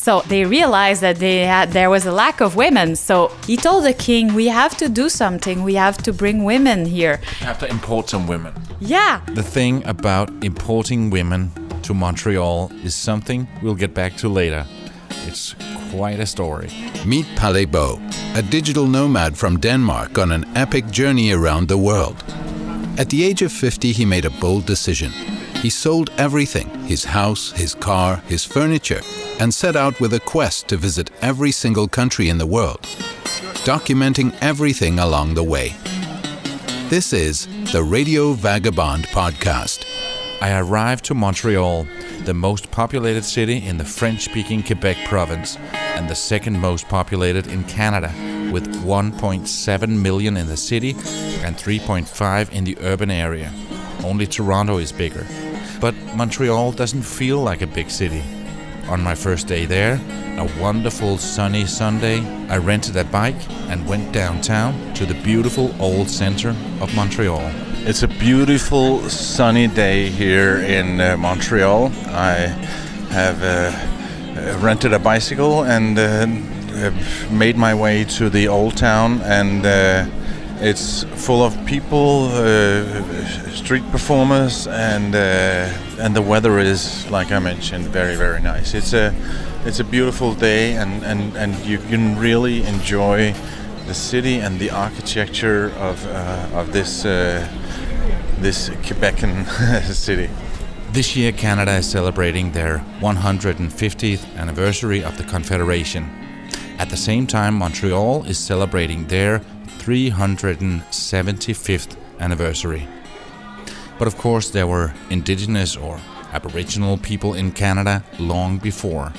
So they realized that there was a lack of women. So he told the king, we have to do something. We have to bring women here. You have to import some women. Yeah. The thing about importing women to Montreal is something we'll get back to later. It's quite a story. Meet Palle Bo, a digital nomad from Denmark on an epic journey around the world. At the age of 50, he made a bold decision. He sold everything, his house, his car, his furniture, and set out with a quest to visit every single country in the world, documenting everything along the way. This is the Radio Vagabond podcast. I arrived to Montreal, the most populated city in the French-speaking Quebec province and the second most populated in Canada, with 1.7 million in the city and 3.5 in the urban area. Only Toronto is bigger. But Montreal doesn't feel like a big city. On my first day there, a wonderful sunny Sunday, I rented a bike and went downtown to the beautiful old center of Montreal. It's a beautiful sunny day here in Montreal. I have rented a bicycle and made my way to the old town, and it's full of people, street performers, and the weather is, like I mentioned, very, very nice. It's a beautiful day, and you can really enjoy the city and the architecture of this Quebecan city. This year, Canada is celebrating their 150th anniversary of the Confederation. At the same time, Montreal is celebrating their 375th anniversary. But of course, there were Indigenous or Aboriginal people in Canada long before.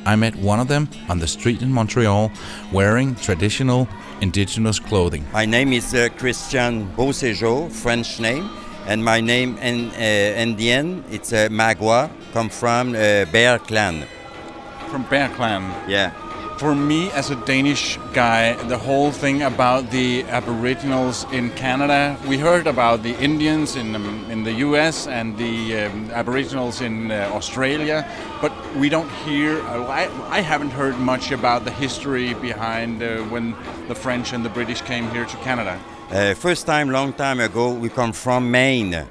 I met one of them on the street in Montreal wearing traditional Indigenous clothing. My name is Christian Beauséjour, French name, and my name in Indian, it's Magua, come from Bear Klan. From Bear Klan? Yeah. For me, as a Danish guy, the whole thing about the Aboriginals in Canada, we heard about the Indians in the US and the Aboriginals in Australia, but we don't hear, I haven't heard much about the history behind when the French and the British came here to Canada. First time, long time ago, we come from Maine,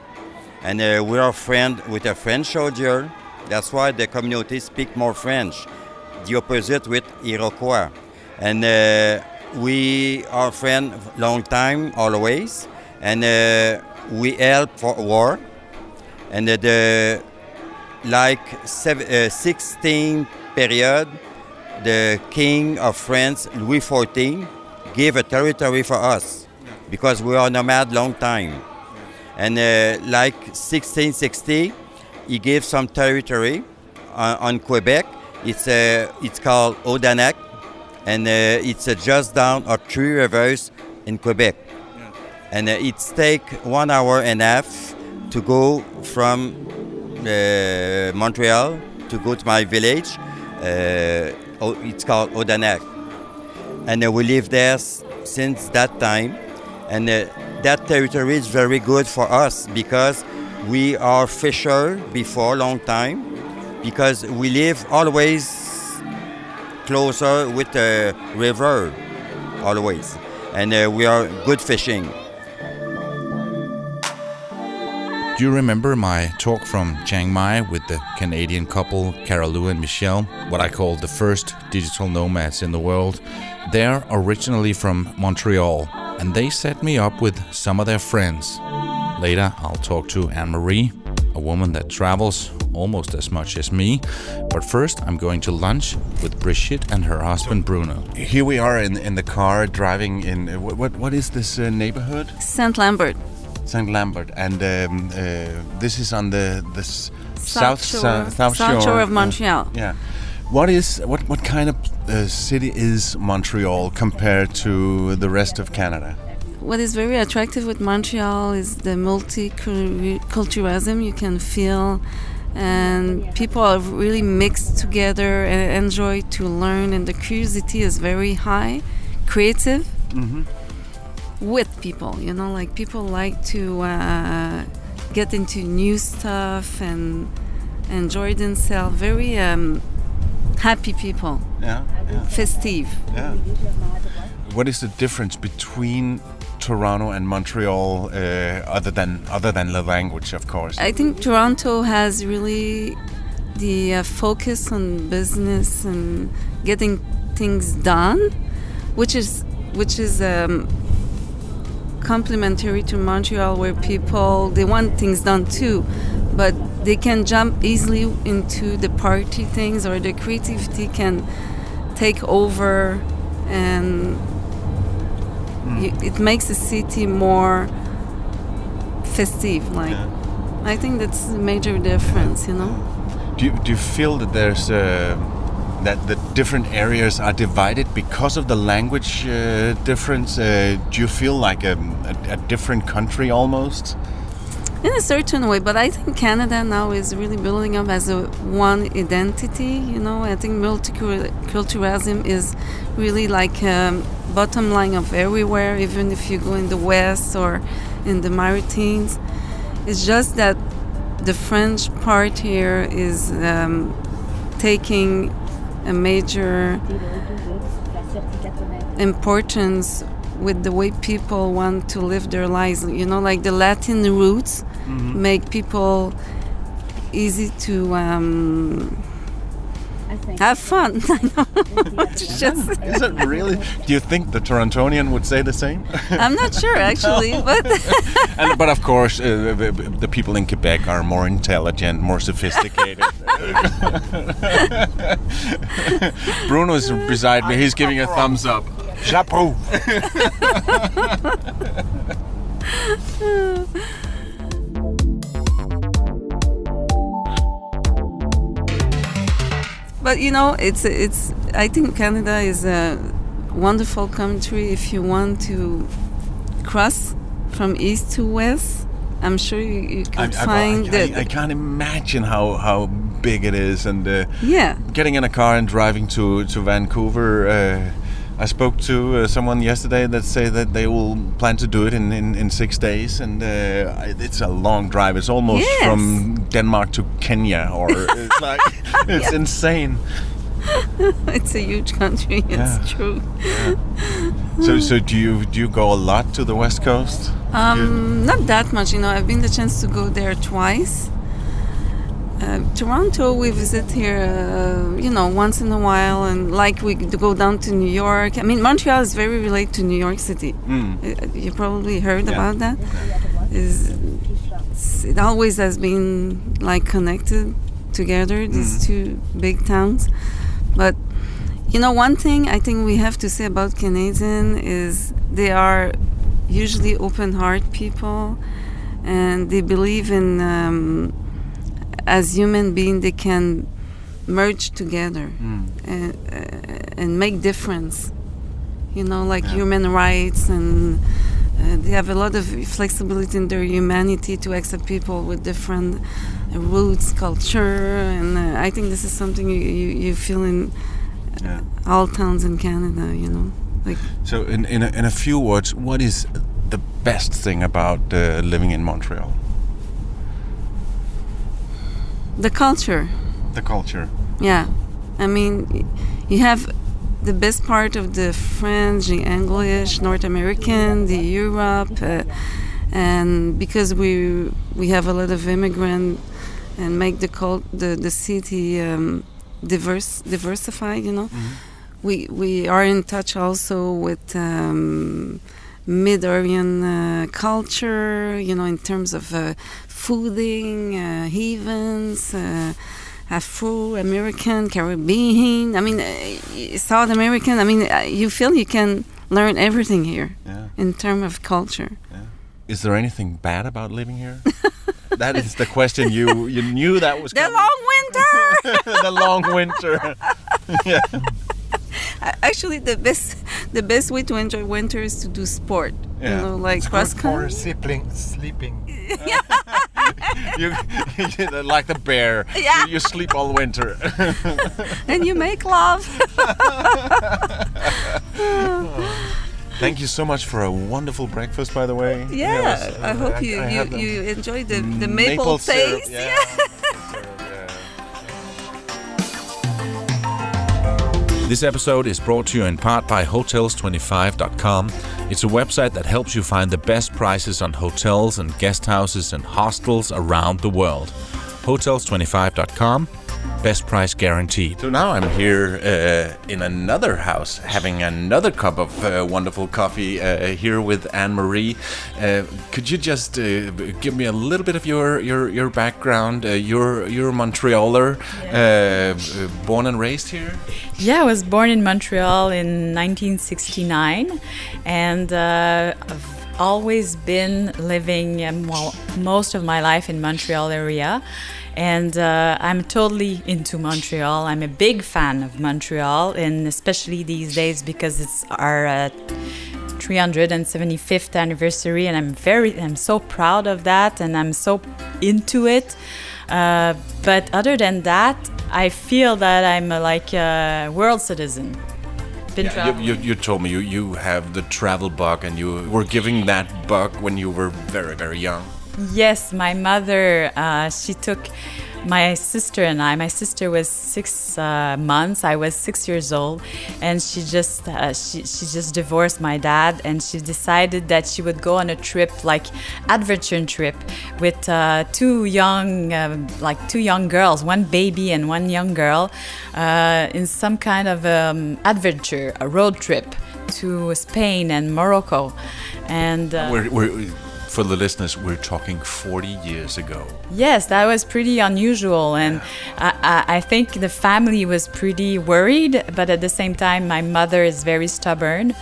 and we are friend with a French soldier. That's why the community speak more French. The opposite with Iroquois, and we are friends long time always, and we help for war, and the 16th period, the King of France, Louis XIV, gave a territory for us because we are nomad long time, and 1660, he gave some territory on Quebec. It's called Odanak, and it's just down of 3 rivers in Quebec. Yeah. And it takes 1 hour and a half to go from Montreal to go to my village. It's called Odanak. And we live there since that time. And that territory is very good for us because we are fisher before long time. Because we live always closer with the river, always. And we are good fishing. Do you remember my talk from Chiang Mai with the Canadian couple Carolou and Michelle, what I call the first digital nomads in the world? They're originally from Montreal, and they set me up with some of their friends. Later, I'll talk to Anne-Marie, a woman that travels almost as much as me. But first, I'm going to lunch with Brigitte and her husband Bruno. Here we are in the car driving in, what is this neighborhood? St. Lambert. St. Lambert, and this is on the south shore of Montreal. Yeah. What kind of city is Montreal compared to the rest of Canada? What is very attractive with Montreal is the multiculturalism you can feel, and people are really mixed together and enjoy to learn, and the curiosity is very high, creative. Mm-hmm. With people, like people like to get into new stuff and enjoy themselves. Very happy people, festive. Yeah. What is the difference between Toronto and Montreal, other than the language, of course? I think Toronto has really the focus on business and getting things done, which is complementary to Montreal, where people, they want things done too, but they can jump easily into the party things, or the creativity can take over, and it makes the city more festive. Like, I think that's a major difference, you know. Do you feel that there's that the different areas are divided because of the language difference? Do you feel like a different country almost? In a certain way, but I think Canada now is really building up as a one identity. You know, I think multiculturalism is really like a bottom line of everywhere, even if you go in the West or in the Maritimes. It's just that the French part here is taking a major importance with the way people want to live their lives. You know, like the Latin roots make people easy to have fun. I know. Is it really? Do you think the Torontonian would say the same? I'm not sure, actually, but but of course, the people in Quebec are more intelligent, more sophisticated. Bruno's beside me. He's giving a thumbs up. J'approuve. But you know, it's. I think Canada is a wonderful country if you want to cross from east to west. I'm sure you can find that. I can't imagine how big it is, and yeah, getting in a car and driving to Vancouver. I spoke to someone yesterday that say that they will plan to do it in 6 days, and it's a long drive. It's almost from Denmark to Kenya, or it's like it's insane. It's a huge country. It's true. Yeah. So do you go a lot to the West Coast? Not that much. You know, I've been the chance to go there twice. Toronto, we visit here, you know, once in a while, and like we go down to New York. I mean, Montreal is very related to New York City. You probably heard about that. It always has been like connected together, these two big towns. But you know, one thing I think we have to say about Canadians is they are usually open-heart people, and they believe in. As human beings, they can merge together and make difference. You know, like human rights, and they have a lot of flexibility in their humanity to accept people with different roots, culture, and I think this is something you feel in all towns in Canada. You know, like. So, in a few words, what is the best thing about living in Montreal? The culture. The culture. Yeah. I mean, you have the best part of the French, the English, North American, the Europe, and because we have a lot of immigrant and make the city diversified, you know. We are in touch also with Mid-Orient culture, you know, in terms of fooding, heathens, Afro-American, Caribbean. I mean, South American. I mean, you feel you can learn everything here in terms of culture. Yeah. Is there anything bad about living here? That is the question you knew that was coming. The long winter. The long winter. Yeah. Actually, the best way to enjoy winter is to do sport. Yeah. You know, like cross country. Sleeping. Yeah. you like the bear. Yeah. You sleep all winter. And you make love. Thank you so much for a wonderful breakfast, by the way. Yeah, I hope you enjoyed the maple taste. Syrup, yeah. This episode is brought to you in part by Hotels25.com. It's a website that helps you find the best prices on hotels and guest houses and hostels around the world. Hotels25.com. Best price guaranteed. So now I'm here in another house, having another cup of wonderful coffee here with Anne-Marie. Could you just give me a little bit of your background? You're a Montrealer, born and raised here? Yeah, I was born in Montreal in 1969, and I've always been living most of my life in Montreal area. And I'm totally into Montreal. I'm a big fan of Montreal, and especially these days because it's our 375th anniversary, and I'm so proud of that, and I'm so into it. But other than that, I feel that I'm like a world citizen. You told me you have the travel bug, and you were giving that bug when you were very, very young. Yes, my mother, she took my sister and I. My sister was 6 months. I was 6 years old, and she just divorced my dad, and she decided that she would go on a trip, like adventure trip, with two young girls, one baby and one young girl, in some kind of adventure, a road trip to Spain and Morocco, and for the listeners, we're talking 40 years ago. Yes, that was pretty unusual, and I think the family was pretty worried, but at the same time, my mother is very stubborn,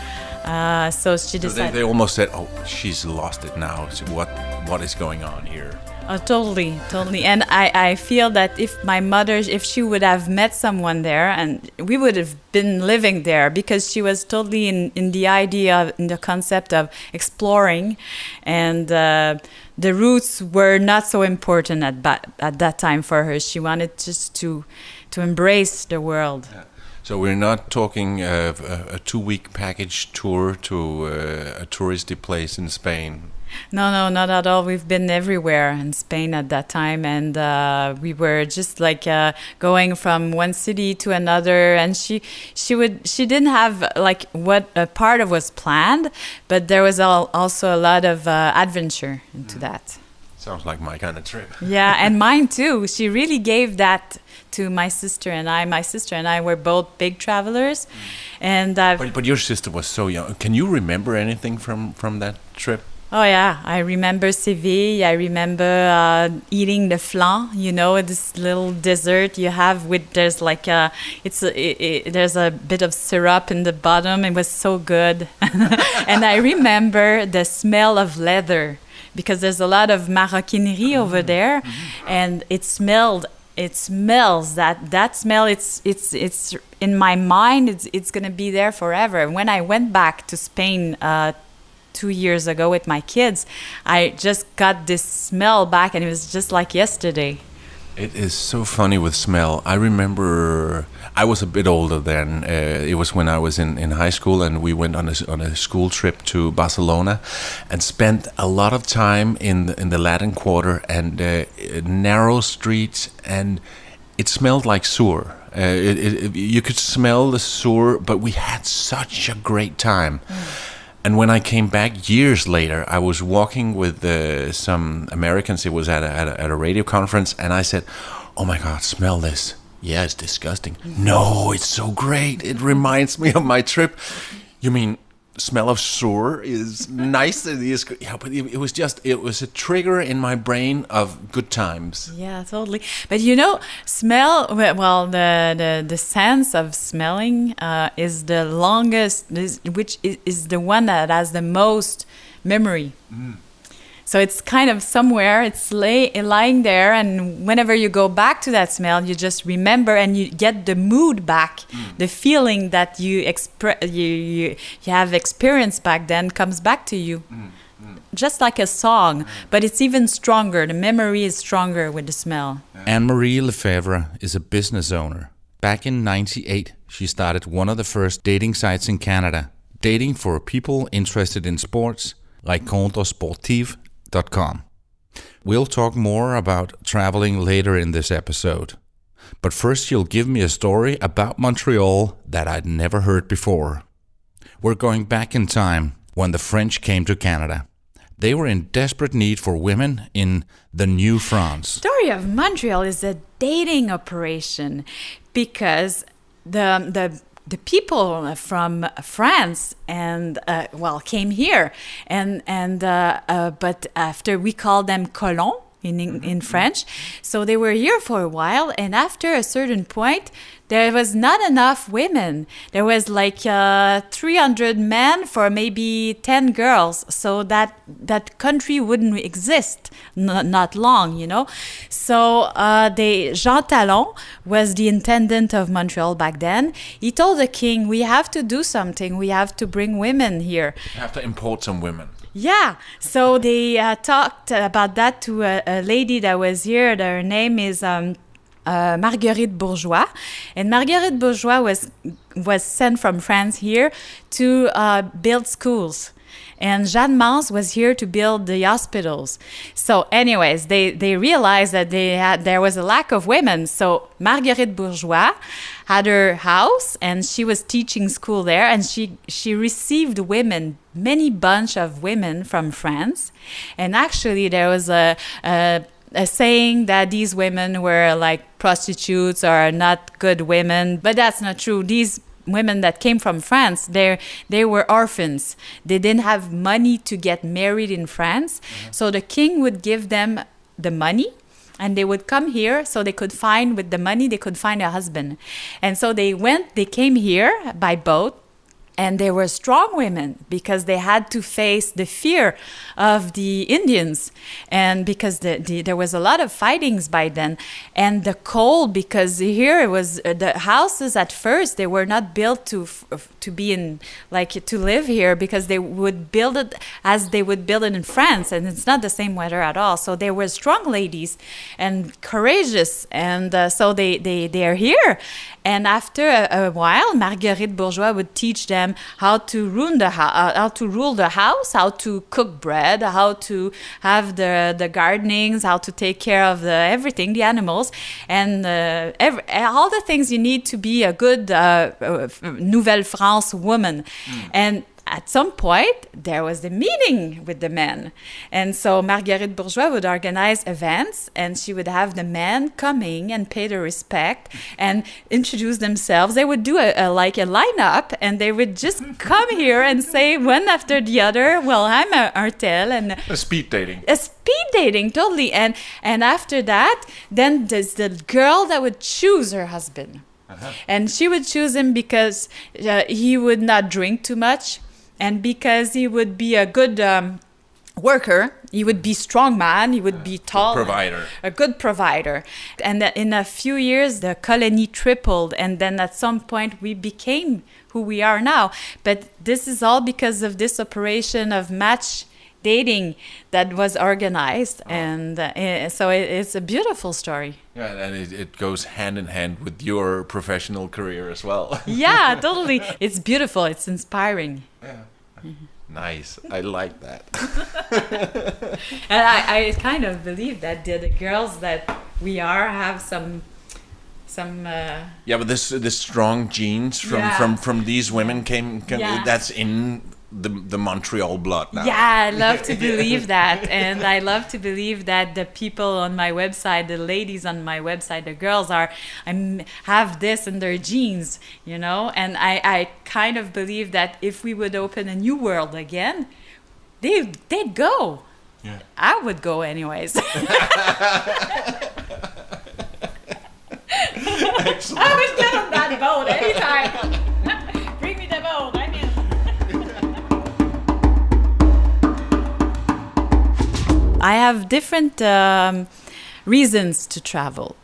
so she decided... They almost said, oh, she's lost it now, so what is going on here? Totally. And I feel that if my mother, if she would have met someone there, and we would have been living there, because she was totally in the idea, in the concept of exploring, and the roots were not so important at that time for her. She wanted just to embrace the world. Yeah. So we're not talking a 2-week package tour to a touristy place in Spain. No, not at all. We've been everywhere in Spain at that time, and we were just like going from one city to another. And she didn't have like what a part of was planned, but there was also a lot of adventure into that. Sounds like my kind of trip. Yeah, and mine too. She really gave that to my sister and I. My sister and I were both big travelers, and but your sister was so young. Can you remember anything from that trip? Oh yeah, I remember Séville. I remember eating the flan. You know, this little dessert you have there's like there's a bit of syrup in the bottom. It was so good, and I remember the smell of leather, because there's a lot of maroquinerie over there, and it smells that smell. It's in my mind. It's gonna be there forever. When I went back to Spain 2 years ago with my kids, I just got this smell back, and it was just like yesterday. It is so funny with smell. I remember I was a bit older then. It was when I was in high school, and we went on a school trip to Barcelona and spent a lot of time in the Latin Quarter and narrow streets, and it smelled like sewer. You could smell the sewer, but we had such a great time. And when I came back years later, I was walking with some Americans. It was at a radio conference, and I said, "Oh my God, smell this! Yeah, it's disgusting. No, it's so great. It reminds me of my trip." You mean smell of sewer is nice? Yeah, but it was a trigger in my brain of good times. Yeah, totally. But you know, smell. Well, the sense of smelling is the longest, which is the one that has the most memory. So it's kind of somewhere, it's lying there, and whenever you go back to that smell, you just remember, and you get the mood back. The feeling that you have experienced back then comes back to you. Just like a song, but it's even stronger. The memory is stronger with the smell. Anne-Marie Lefebvre is a business owner. Back in '98, she started one of the first dating sites in Canada, dating for people interested in sports, like Sportive.com. We'll talk more about traveling later in this episode. But first, you'll give me a story about Montreal that I'd never heard before. We're going back in time when the French came to Canada. They were in desperate need for women in the New France. Story of Montreal is a dating operation because the people from France and came here but after we call them colons in French, so they were here for a while, and after a certain point there was not enough women. There was like 300 men for maybe 10 girls, so that country wouldn't exist not long, you know. So Jean Talon was the intendant of Montreal back then. He told the king, we have to do something, we have to bring women here. You have to import some women. Yeah, so they talked about that to a lady that was here. Her name is Marguerite Bourgeois, and Marguerite Bourgeois was sent from France here to build schools. And Jeanne Mance was here to build the hospitals. So anyways, they realized that there was a lack of women. So Marguerite Bourgeois had her house and she was teaching school there, and she received women, many bunch of women from France. And actually there was a saying that these women were like prostitutes or not good women, but that's not true. These women that came from France, they were orphans. They didn't have money to get married in France. So the king would give them the money and they would come here so they could find, with the money, they could find a husband. And so they came here by boat. And they were strong women because they had to face the fear of the Indians, and because there was a lot of fightings by then, and the cold, because here it was the houses at first they were not built to be in, like, to live here, because they would build it as they would build it in France, and it's not the same weather at all. So they were strong ladies and courageous, and so they are here. And after a while, Marguerite Bourgeois would teach them how to rule the house, how to cook bread, how to have the gardenings, how to take care of everything, the animals, and all the things you need to be a good Nouvelle France woman. And at some point, there was the meeting with the men. And so Marguerite Bourgeois would organize events, and she would have the men coming and pay their respect and introduce themselves. They would do a lineup, and they would just come here and say one after the other, well, I'm Artel. And A speed dating, totally. And after that, then there's the girl that would choose her husband. And she would choose him because he would not drink too much, and because he would be a good worker. He would be strong man. He would be tall. A good provider. And in a few years, the colony tripled. And then at some point, we became who we are now. But this is all because of this operation of match dating that was organized. And so it's a beautiful story. Yeah, and it goes hand in hand with your professional career as well. Yeah, totally. It's beautiful. It's inspiring. Yeah. Nice. I like that. And I kind of believe that the girls that we are have some. Yeah, but this strong genes from these women came that's in the Montreal blood now. Yeah, I love to believe that. And I love to believe that the people on my website, the ladies on my website, the girls have this in their genes, you know. And I kind of believe that if we would open a new world again, they'd go. Yeah. I would go anyways. Excellent. I would get on that boat anytime. Bring me the boat. I'm in. I have different reasons to travel.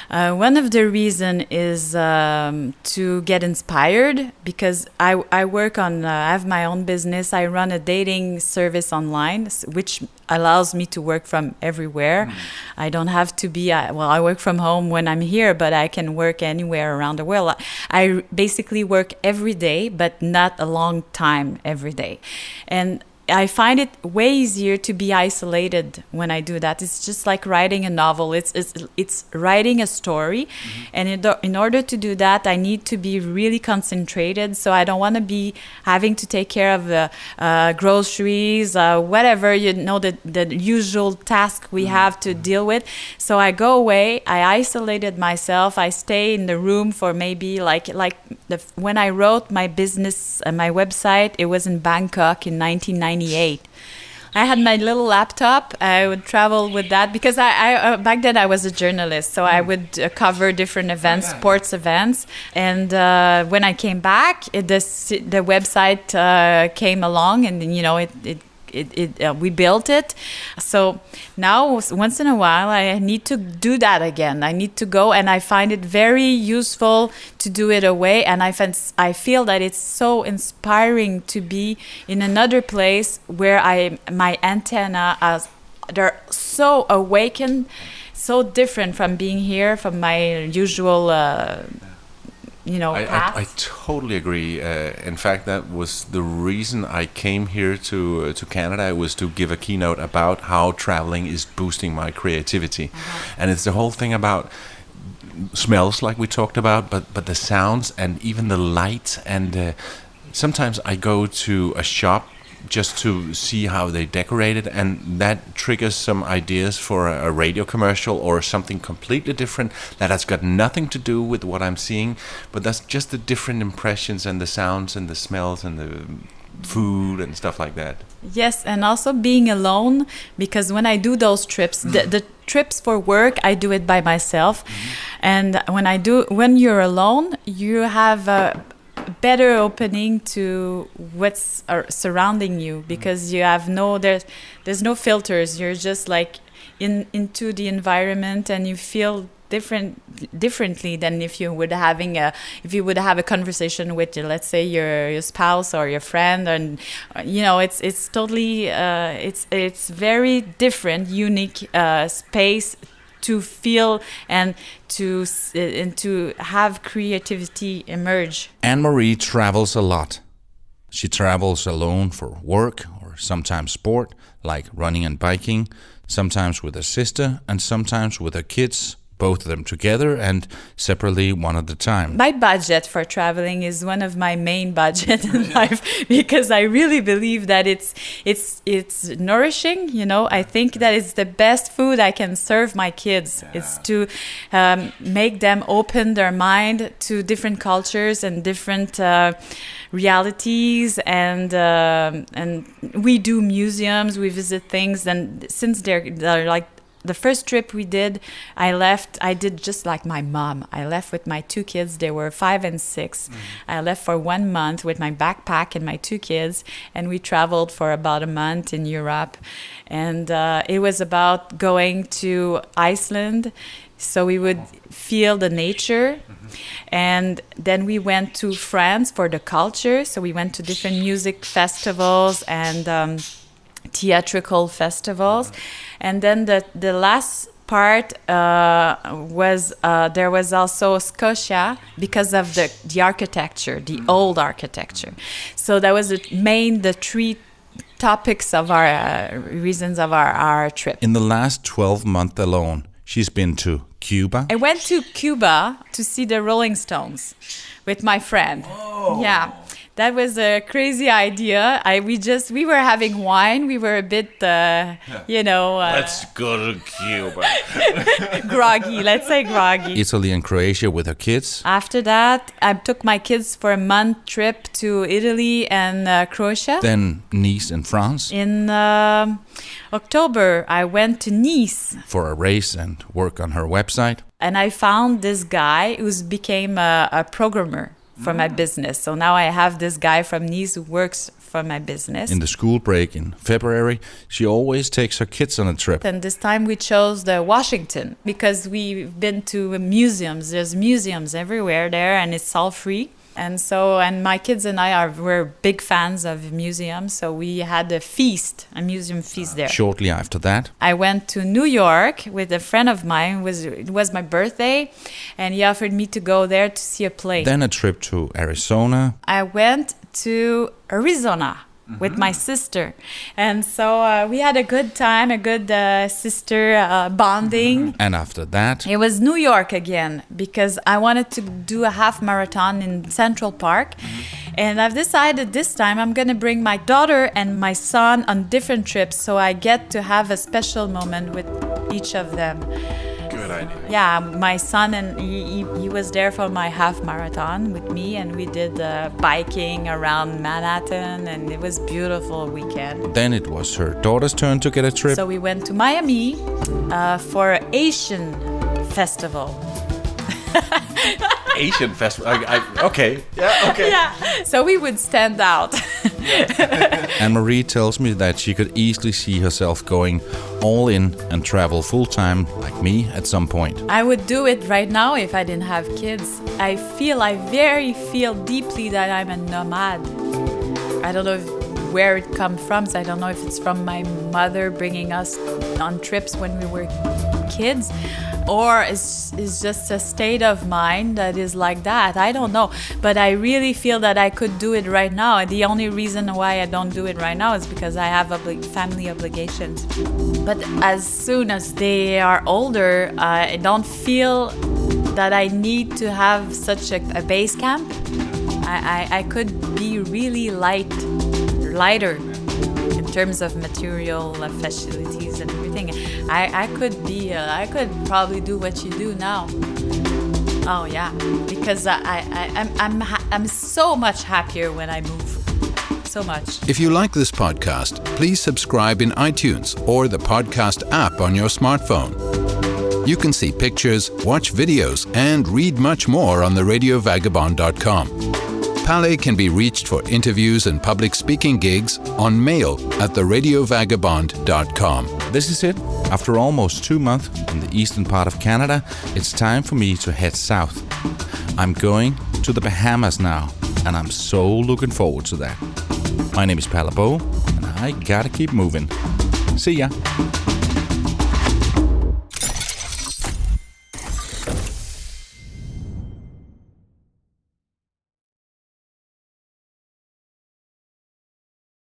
One of the reasons is to get inspired, because I work on, I have my own business. I run a dating service online, which allows me to work from everywhere. I don't have to be, I work from home when I'm here, but I can work anywhere around the world. I basically work every day, but not a long time every day. And I find it way easier to be isolated when I do that. It's just like writing a novel. It's writing a story, and in order to do that, I need to be really concentrated. So I don't want to be having to take care of groceries, whatever, the usual task we have to deal with. So I go away. I isolated myself. I stay in the room for maybe when I wrote my business, my website. It was in Bangkok in 1998. I had my little laptop. I would travel with that because I back then I was a journalist, so I would cover different events, sports events. And when I came back, the website came along, and we built it. So now once in a while I need to do that again. I need to go, and I find it very useful to do it away, and I feel that it's so inspiring to be in another place where my antenna they're so awakened, so different from being here, from my usual I totally agree. In fact, that was the reason I came here to Canada. It was to give a keynote about how traveling is boosting my creativity. And it's the whole thing about smells, like we talked about, but the sounds and even the light. And sometimes I go to a shop just to see how they decorate it, and that triggers some ideas for a radio commercial or something completely different that has got nothing to do with what I'm seeing, but that's just the different impressions and the sounds and the smells and the food and stuff like that. Yes, and also being alone, because when I do those trips, the trips for work, I do it by myself, and when you're alone, you have a better opening to what's surrounding you, because you have there's no filters. You're just like into the environment, and you feel differently than if you would have a conversation with let's say your spouse or your friend, and it's totally it's very different, unique space to feel and to have creativity emerge. Anne-Marie travels a lot. She travels alone for work or sometimes sport, like running and biking, sometimes with her sister and sometimes with her kids, both of them together and separately one at a time. My budget for traveling is one of my main budgets in life, because I really believe that it's nourishing. I think that it's the best food I can serve my kids. Yeah. It's to make them open their mind to different cultures and different realities, and we do museums, we visit things, and since they're like. The first trip we did, I did just like my mom. I left with my two kids. They were 5 and 6. I left for 1 month with my backpack and my two kids, and we traveled for about a month in Europe. And it was about going to Iceland, so we would feel the nature. And then we went to France for the culture. So we went to different music festivals and theatrical festivals. And then the last part was there was also Scotia, because of the architecture, the old architecture. So that was the three topics of our reasons of our trip. In the last 12 months alone, she's been to Cuba. I went to Cuba to see the Rolling Stones with my friend. Oh. Yeah. That was a crazy idea. We were having wine. We were a bit, let's go to Cuba. Groggy. Let's say groggy. Italy and Croatia with her kids. After that, I took my kids for a month trip to Italy and Croatia. Then Nice in France. In October, I went to Nice for a race and work on her website. And I found this guy who's became a programmer for my business. So now I have this guy from Nice who works for my business. In the school break in February, she always takes her kids on a trip. And this time we chose the Washington, because we've been to museums. There's museums everywhere there, and it's all free. And my kids and we're big fans of museums, so we had a museum feast there. Shortly after that, I went to New York with a friend of mine. It was my birthday, and he offered me to go there to see a play. Then a trip to Arizona. I went to Arizona with my sister. And so we had a good time, a good sister bonding. And after that, It was New York again because I wanted to do a half marathon in Central Park. And I've decided this time I'm going to bring my daughter and my son on different trips so I get to have a special moment with each of them. good idea. Yeah, my son, and he was there for my half marathon with me, and we did biking around Manhattan, and it was beautiful weekend. Then it was her daughter's turn to get a trip. So we went to Miami for an Asian festival. Asian festival. Okay. Yeah, okay. Yeah, so we would stand out. Anne-Marie tells me that she could easily see herself going all in and travel full-time like me at some point. I would do it right now if I didn't have kids. I feel deeply that I'm a nomad. I don't know where it comes from. So I don't know if it's from my mother bringing us on trips when we were kids, or it's just a state of mind that is like that. I don't know. But I really feel that I could do it right now. And the only reason why I don't do it right now is because I have family obligations. But as soon as they are older, I don't feel that I need to have such a base camp. I could be really lighter in terms of material facilities and everything. I could probably do what you do now. Oh yeah, because I'm so much happier when I move. So much. If you like this podcast, please subscribe in iTunes or the podcast app on your smartphone. You can see pictures, watch videos, and read much more on theradiovagabond.com. Palais can be reached for interviews and public speaking gigs on mail at theradiovagabond.com. This is it. After almost 2 months in the eastern part of Canada, it's time for me to head south. I'm going to the Bahamas now, and I'm so looking forward to that. My name is Palais, and I gotta keep moving. See ya.